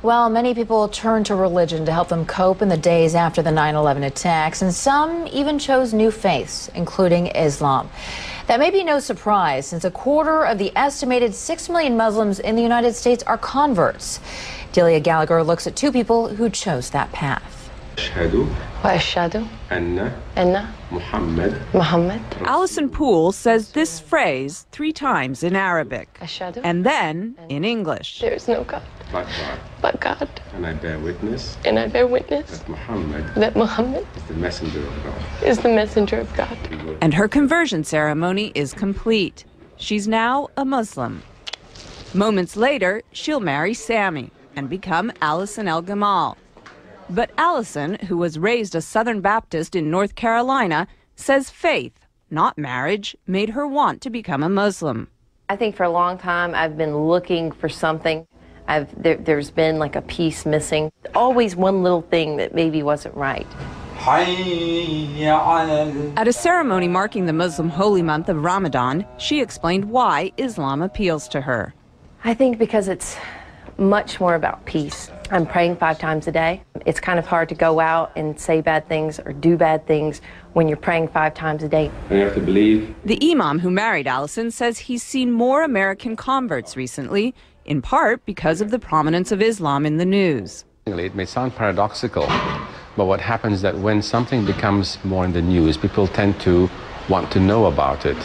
Well, many people turned to religion to help them cope in the days after the 9/11 attacks, and some even chose new faiths, including Islam. That may be no surprise, since a quarter of the estimated 6 million Muslims in the United States are converts. Delia Gallagher looks at two people who chose that path. Allison Poole says this phrase 3 times in Arabic and then in English. There is no God but God. And I bear witness That Muhammad is the messenger of God. is the messenger of God. And her conversion ceremony is complete. She's now a Muslim. Moments later, she'll marry Sammy and become Allison El Gamal. But Allison, who was raised a Southern Baptist in North Carolina, says faith, not marriage, made her want to become a Muslim. I think for a long time I've been looking for something. There's been like a piece missing. Always one little thing that maybe wasn't right. At a ceremony marking the Muslim holy month of Ramadan, she explained why Islam appeals to her. I think because it's much more about peace. I'm praying 5 times a day. It's kind of hard to go out and say bad things or do bad things when you're praying 5 times a day. And you have to believe. The imam who married Allison says he's seen more American converts recently, in part because of the prominence of Islam in the news. It may sound paradoxical, but what happens is that when something becomes more in the news, people tend to want to know about it.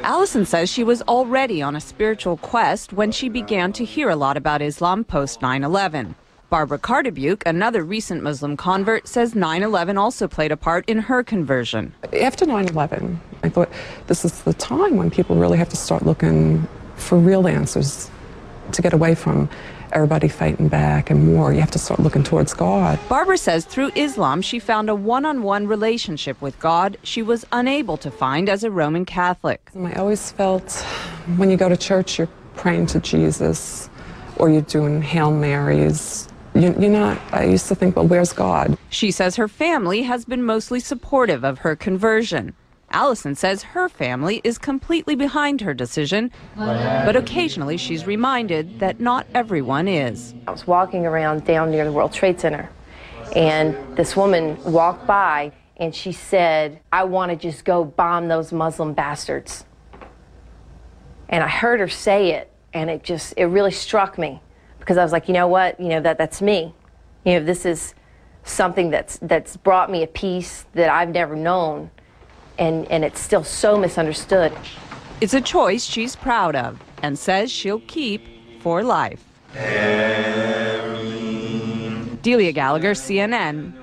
Allison says she was already on a spiritual quest when she began to hear a lot about Islam post 9/11. Barbara Cardebuke, another recent Muslim convert, says 9/11 also played a part in her conversion. After 9/11, I thought this is the time when people really have to start looking for real answers to get away from everybody fighting back and war. You have to start looking towards God. Barbara says through Islam she found a one-on-one relationship with God she was unable to find as a Roman Catholic. I always felt when you go to church, you're praying to Jesus or you're doing Hail Marys. You're not, I used to think, well, where's God? She says her family has been mostly supportive of her conversion. Allison says her family is completely behind her decision, but occasionally she's reminded that not everyone is. I was walking around down near the World Trade Center, and this woman walked by and she said, "I want to just go bomb those Muslim bastards." And I heard her say it, and it really struck me, because I was like, you know what, that's me. This is something that's brought me a peace that I've never known. And it's still so misunderstood. It's a choice she's proud of and says she'll keep for life. Delia Gallagher, CNN.